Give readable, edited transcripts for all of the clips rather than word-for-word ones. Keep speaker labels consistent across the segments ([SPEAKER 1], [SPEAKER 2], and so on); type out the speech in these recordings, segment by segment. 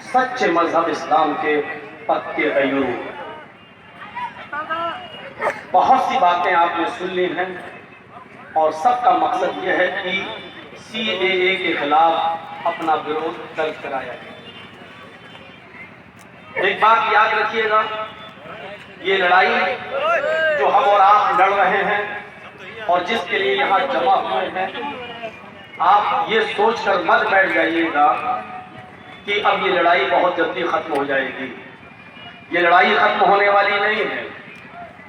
[SPEAKER 1] सच्चे मजहब इस्लाम के पक्के अयूर। बहुत सी बातें आपने सुन ली हैं और सबका मकसद यह है कि CAA के खिलाफ अपना विरोध दर्ज कराया जाए। एक बात याद रखिएगा, ये लड़ाई जो हम और आप लड़ रहे हैं और जिसके लिए यहाँ जमा हुए हैं, आप ये सोचकर मत बैठ जाइएगा कि अब ये लड़ाई बहुत जल्दी खत्म हो जाएगी। ये लड़ाई खत्म होने वाली नहीं है।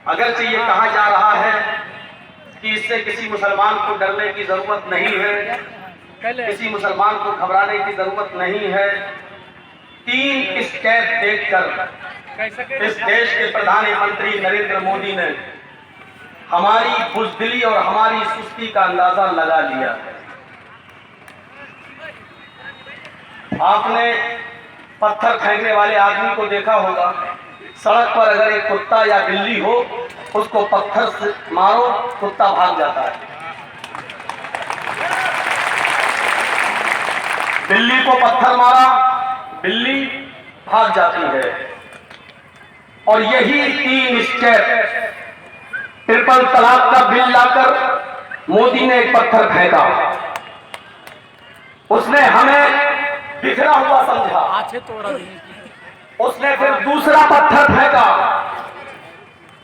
[SPEAKER 1] अगरचे ये कहा जा रहा है कि इससे किसी मुसलमान को डरने की जरूरत नहीं है, किसी मुसलमान को घबराने की जरूरत नहीं है। 3 स्टेप देखकर इस देश के प्रधानमंत्री नरेंद्र मोदी ने हमारी बुज़दिली और हमारी सुस्ती का अंदाजा लगा लिया। आपने पत्थर फेंकने वाले आदमी को देखा होगा। सड़क पर अगर एक कुत्ता या बिल्ली हो, उसको पत्थर से मारो, कुत्ता भाग जाता है। बिल्ली को पत्थर मारा, बिल्ली भाग जाती है। और यही 3 स्टेप ट्रिपल तलाक का बिल लाकर मोदी ने एक पत्थर फेंका। उसने हमें बिखरा हुआ समझा। उसने फिर दूसरा पत्थर फेंका।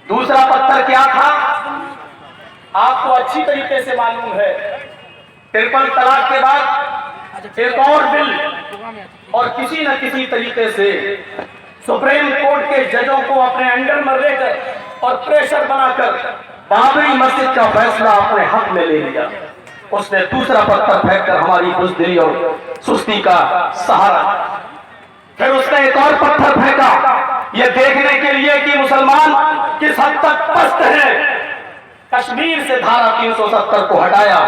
[SPEAKER 1] दूसरा पत्थर क्या था? आपको अच्छी तरीके से मालूम है। ट्रिपल तलाक के बाद एक और बिल, और किसी न किसी तरीके से सुप्रीम कोर्ट के जजों को अपने अंडर में लेकर और प्रेशर बनाकर बाबरी मस्जिद का फैसला अपने हक में ले लिया। उसने दूसरा पत्थर फेंककर हमारी बुज़दिली और सुस्ती का सहारा। फिर उसने एक और पत्थर फेंका, यह देखने के लिए कि मुसलमान किस हद तक पस्त है। कश्मीर से धारा 370 को हटाया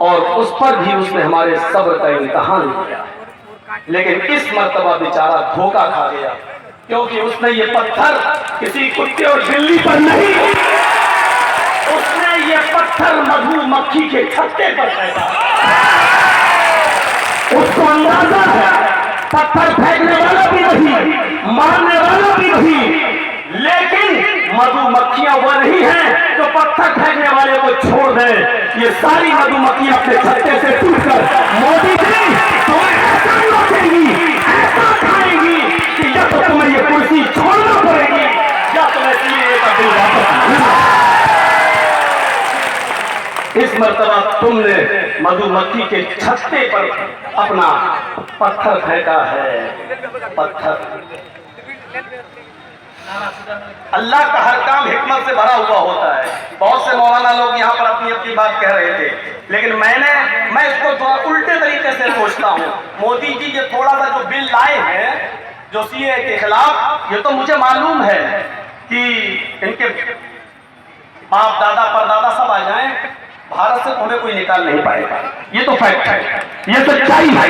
[SPEAKER 1] और उस पर भी उसने हमारे सब्र का इम्तिहान लिया। लेकिन इस मर्तबा बेचारा धोखा खा गया, क्योंकि उसने ये पत्थर किसी कुत्ते और बिल्ली पर नहीं, उसने ये पत्थर मधुमक्खी के छत्ते पर फेंका। उसको अंदाजा है पत्थर फेंकने वाला भी नहीं, मारने वाला भी नहीं, लेकिन मधुमक्खियां वो नहीं हैं जो पत्थर फेंकने वाले को छोड़ दें। ये सारी मधुमक्खियां अपने छत्ते से टूटकर मोदी जी तुम्हें ऐसा लौटेंगी, ऐसा खाएंगी कि या तो तुम्हें ये कुर्सी छोड़ना पड़ेगी या तुम्हें CAA का बिल वापस। इस मर्तबा तुमने मधुमक्खी के छत्ते पर अपना पत्थर फेंका है। पत्थर। अल्लाह का हर काम हिकमत से भरा हुआ होता है। बहुत से मौलाना लोग यहाँ पर अपनी अपनी बात कह रहे थे, लेकिन मैं इसको थोड़ा उल्टे तरीके से सोचता हूँ। मोदी जी ये थोड़ा सा जो बिल लाए हैं जो CAA के खिलाफ, ये तो मुझे मालूम है कि इनके बाप दादा परदादा सब आ जाएं, भारत से तुम्हें कोई निकाल नहीं पाएगा। ये तो फैक्ट है, ये सच्चाई है।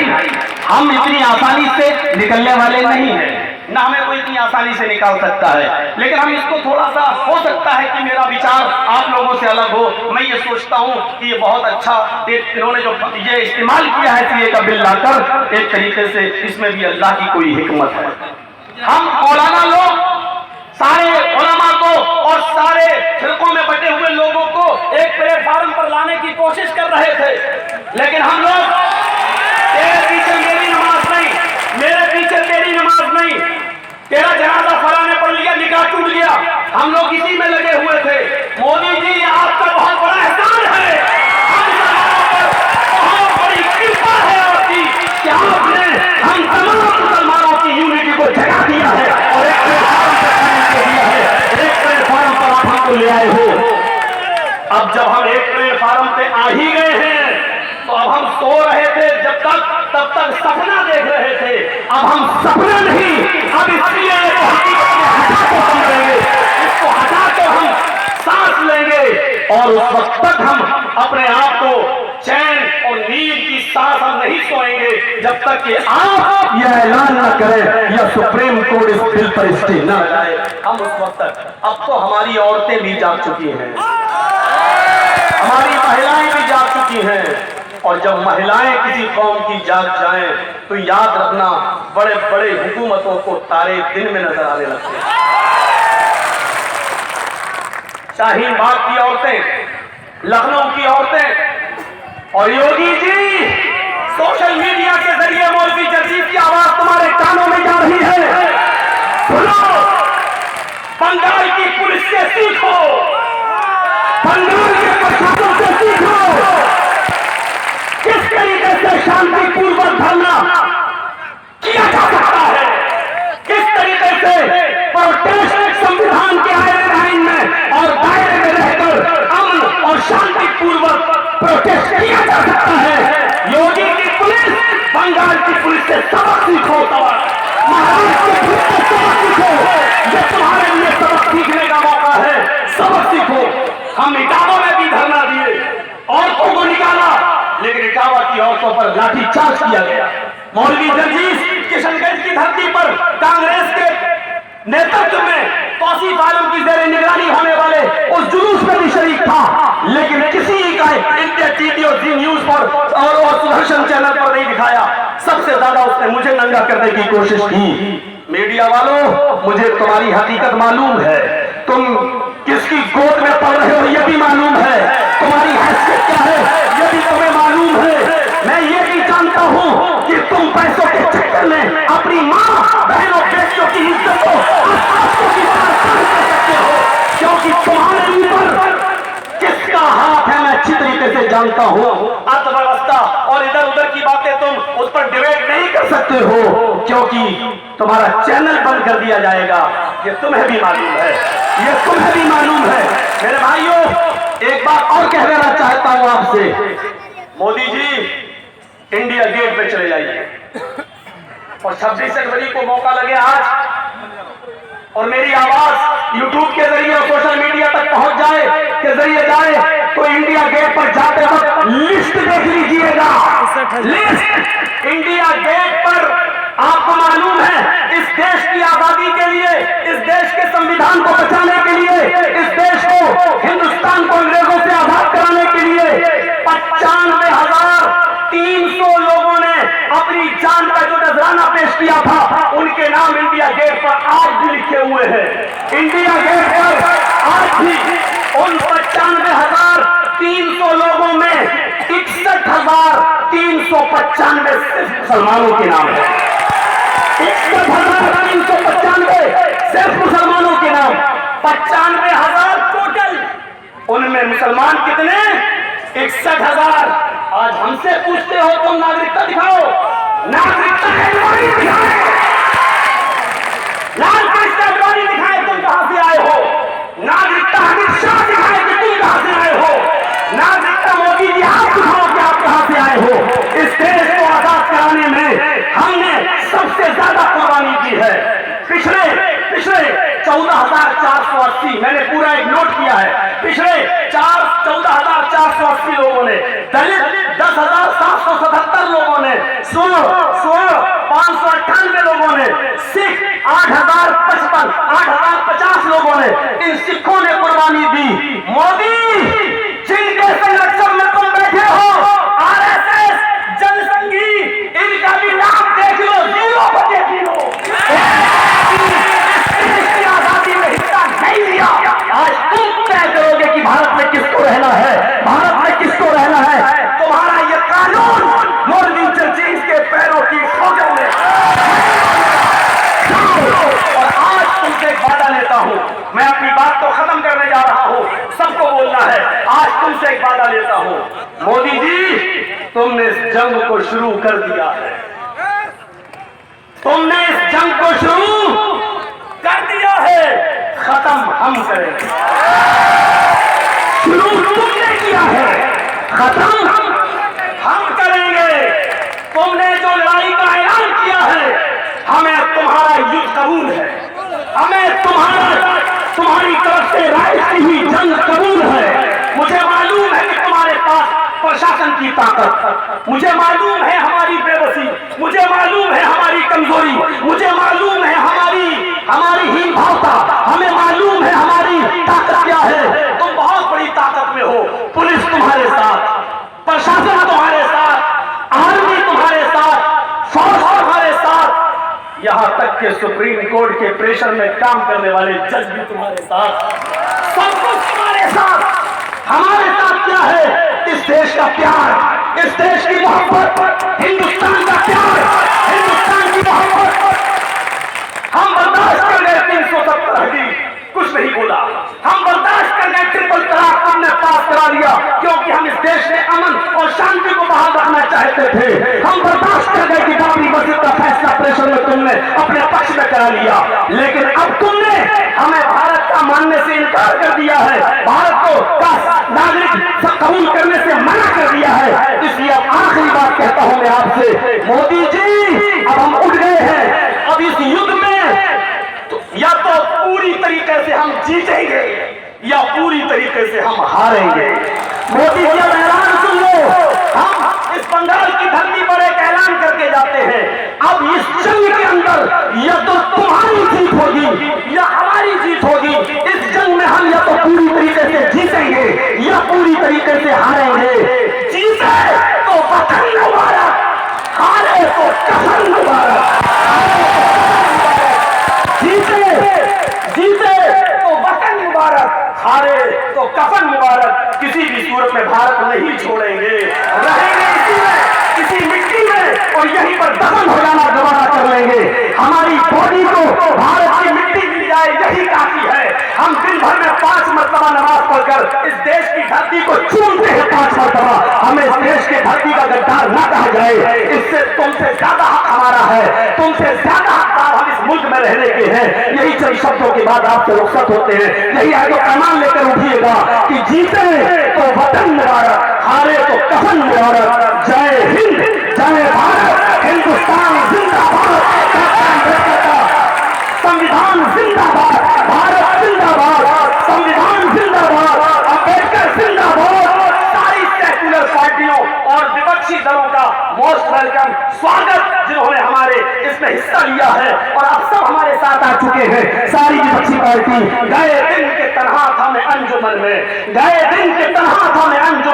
[SPEAKER 1] हम इतनी आसानी से निकलने वाले नहीं हैं, ना हमें कोई इतनी आसानी से निकाल सकता है। लेकिन हम इसको थोड़ा सा, हो सकता है कि मेरा विचार आप लोगों से अलग हो। मैं ये सोचता हूँ कि ये बहुत अच्छा इन्होंने जो ये इस्तेमाल किया है CAA का बिल लाकर, एक तरीके से इसमें भी अल्लाह की कोई हिकमत है। हम मौलाना लोग सारे उलमा को और सारे फिरकों में बटे हुए लोगों को एक प्लेटफार्म पर लाने की कोशिश कर रहे थे, लेकिन हम लोग तेरे पीछे मेरी नमाज नहीं, मेरे पीछे तेरी नमाज नहीं, तेरा जनाजा फला ने पढ़ लिया, निकाह टूट गया, हम लोग इसी में लगे हुए थे। मोदी जी आपका बहुत बड़ा एहसान है, बहुत बड़ी कृपा है आपकी कि आपने हम तमाम मुसलमानों की यूनिटी को जगा दिया है और एक प्लेटफार्म पर आप हमको ले आए हो। अब जब हम एक प्लेटफार्म पे आ ही गए हैं, तो अब हम सो रहे थे तब तक सपना देख रहे थे। अब हम सपना नहीं, अब इसलिए इसको हटा के हम सांस लेंगे और उस वक्त तक हम अपने आप को चैन और नींद की सांस हम नहीं सोएंगे जब तक कि आप यह ऐलान न करें या सुप्रीम कोर्ट इस बिल पर स्टे न लगाए। हम उस वक्त तक, अब तो हमारी औरतें भी जाग चुकी हैं, हमारी महिलाएं भी जाग चुकी हैं, और जब महिलाएं किसी कौम की जाग जाएं तो याद रखना बड़े बड़े हुकूमतों को तारे दिन में नजर आने लगते हैं। शाहीन बाग की औरतें, लखनऊ की औरतें और योगी जी सोशल मीडिया के जरिए मौलवी जर्जीफ की आवाज तुम्हारे कानों में जा रही है। सुनो, बंगाल की पुलिस से सीखो, बंगाल के प्रशासन से सीखो किस तरीके से शांतिपूर्वक धरना किया जा सकता है, किस तरीके से प्रोटेस्ट संविधान के आइन में और दायरे में रहकर अमन और शांतिपूर्वक प्रोटेस्ट किया जा सकता है। योगी की पुलिस बंगाल की पुलिस से सबक सीखो, महाराष्ट्र की पुलिस से सबक सीखो। ये तुम्हारे लिए सबक सीखने का मौका है, सबक सीखो। हम इटावा में भी धरना दिए, औरतों को निकाला, लेकिन इटावा की औरतों पर लाठीचार्ज किया गया। मौलवी जर्जीफ किशनगंज की धरती पर कांग्रेस के नेतृत्व में तौसीफ आलम की जेर निगरानी होने वाले उस जुलूस में भी शरीक था, लेकिन किसी का इंडिया टीवी और जी न्यूज पर और सुदर्शन चैनल पर नहीं दिखाया। सबसे ज्यादा उसने मुझे नंगा करने की कोशिश की। मीडिया वालों, मुझे तुम्हारी हकीकत मालूम है, तुम किसकी गोद में पड़ रहे हो ये भी मालूम है, तुम्हारी हैसियत क्या है ये भी तुम्हें मालूम है। मैं ये भी जानता हूं कि तुम पैसों के चक्कर में अपनी मां, बहनों, बेटियों की इज्जत को सकते हो, क्योंकि तुम्हारे ऊपर किसका हाथ है मैं अच्छी तरीके से जानता हूं। अर्थव्यवस्था और इधर उधर की बातें तुम उस पर डिबेट नहीं कर सकते हो, क्योंकि तुम्हारा चैनल बंद कर दिया जाएगा। ये तुम्हें भी मालूम है, ये तुम्हें भी मालूम है। मेरे भाइयों, एक बात और कह देना चाहता हूं आपसे, मोदी जी इंडिया गेट पे चले जाइए और 26 जनवरी को मौका लगे आज और मेरी आवाज यूट्यूब के जरिए और सोशल मीडिया तक पहुंच जाए के जरिए जाए तो इंडिया गेट पर जाते वक्त लिस्ट देख लीजिएगा। लिस्ट इंडिया गेट पर आपको मालूम है, इस देश की आजादी के लिए, इस देश के संविधान को बचाने के लिए, इस देश को, हिंदुस्तान को अंग्रेजों से आजाद कराने के लिए 95,300 लोगों ने अपनी जान का जो नजराना पेश किया था, उनके नाम इंडिया गेट पर आज भी लिखे हुए हैं। इंडिया गेट पर आज भी उन 95,300 लोगों में 61,395 सिर्फ मुसलमानों के नाम है। 61,395 सिर्फ मुसलमानों के नाम, 95,000 टोटल, उनमें मुसलमान कितने? 61,000। आज हमसे पूछते हो तुम नागरिकता दिखाओ, नागरिकता दिखाए, लाल कृष्ण अडवाणी दिखाए तुम कहां से आए हो, नागरिकता अमित शाह दिखाए कि तुम कहां से आए हो, नागरिकता मोदी जी आप दिखाओ कि आप कहां से आए हो। इस देश को आजाद कराने में हमने सबसे ज्यादा कुर्बानी की है। पिछले 14,480, मैंने पूरा एक नोट किया है, पिछले 14,480 लोगों ने, दलित 10,777 लोगों ने, स्वर्ण 598 लोगों ने, सिख 8,050 लोगों ने, इन सिखों ने कुर्बानी दी। मोदी जिनके संरक्षण में तुम बैठे हो, आरएसएस, जनसंघी, इनका भी नाम देख लो, 0 बटे 0। आजादी में हिस्सा नहीं लिया। आज तुम तय करोगे कि भारत में किसको रहना है, भारत में किसको रहना है। तुम्हारा ये कानून मौलवी जर्जीफ के पैरों की ठोकर में। और आज तुमसे एक वादा लेता हूं, मैं अपनी बात को खत्म करने जा रहा हूं, सबको बोलना है। आज तुमसे एक वादा लेता हूं, मोदी जी तुमने इस जंग को शुरू कर दिया है, तुमने इस जंग को शुरू कर दिया है, खत्म हम करेंगे। शुरू तुमने किया है, खत्म हम करेंगे। तुमने जो लड़ाई का ऐलान किया है, हमें तुम्हारा युद्ध कबूल है, हमें तुम्हारी तरफ से राय की हुई जंग कबूल है। मुझे मालूम है कि तुम्हारे पास प्रशासन की ताकत, मुझे मालूम है हमारी बेबसी, मुझे मालूम है हमारी कमजोरी, मुझे मालूम है हमारी हीन भावता, हमें मालूम है हमारी ताकत क्या है। तुम बहुत बड़ी ताकत में हो, पुलिस तुम्हारे साथ, प्रशासन तुम्हारे साथ, यहाँ तक के सुप्रीम कोर्ट के प्रेशर में काम करने वाले जज भी तुम्हारे साथ, सब कुछ तुम्हारे साथ। हमारे साथ क्या है? इस देश का प्यार, इस देश की मोहब्बत, हिंदुस्तान का प्यार, हिंदुस्तान की मोहब्बत। हम बर्दाश्त कर गए 370 हदी, कुछ नहीं बोला। हम बर्दाश्त कर गए ट्रिपल तलाक तुमने पास करा लिया, क्योंकि हम इस देश में अमन और शांति को बहाल रखना चाहते थे। हम बर्दाश्त कर गए कि बाबरी मस्जिद का फैसला प्रेशर में तुमने अपने पक्ष में करा लिया, लेकिन अब तुमने हमें भारत का मानने से इनकार कर दिया है, भारत को का नागरिक कबूल करने से मना कर दिया है। इसलिए अब आखिरी बात कहता हूं मैं आपसे, मोदी जी अब हम उठ गए हैं। अब इस युद्ध में या तो पूरी तरीके से हम जीतेंगे या पूरी तरीके से हम हारेंगे। मोदी जी अब ऐलान सुन लो, हम इस बंगाल की धरती पर एक ऐलान करके जाते हैं, अब इस जंग के अंदर या तो तुम्हारी जीत होगी या हमारी जीत होगी। इस जंग में हम या तो पूरी तरीके से जीतेंगे या पूरी तरीके से हारेंगे। जीते तो वतन मुबारक, हारे तो कफन मुबारक। जीते तो वतन मुबारक, हारे तो कफन मुबारक। किसी भी सूरत में भारत नहीं छोड़ेंगे, रहेंगे इसी में, किसी मिट्टी में, और यहीं पर दफन हो जाना गवारा कर लेंगे। हमारी बॉडी को भारत की मिट्टी मिल जाए यही काफी है। हम दिन भर में 5 मरतबा नमाज पढ़कर इस देश की धरती को चूमते हैं 5 मरतबा। हमें इस देश के धरती का गद्दार न कहा जाए, इससे तुमसे ज्यादा हक हमारा है, तुमसे ज्यादा हकदार हम इस मुल्क में रहने के हैं। यही चंद शब्दों के बाद आपसे रुखसत होते हैं। यही आगे पैमान लेकर उठिएगा कि जीते तो वतन मुबारक, हारे तो कफन मुबारक। जय हिंद, जय भारत, हिंदुस्तान जिंदाबाद, संविधान जिंदाबाद, भारत जिंदाबाद, संविधान जिंदाबाद, अम्बेडकर जिंदाबाद। सारी सेक्युलर पार्टियों और विपक्षी दलों का मोस्ट वेलकम स्वागत, जिन्होंने हमारे इसमें हिस्सा लिया है और अब सब हमारे साथ आ चुके हैं। सारी विपक्षी पार्टी गए दिन के तनहा था मैं अंजुमन में, गए दिन के तनहा था मैं अंजुमन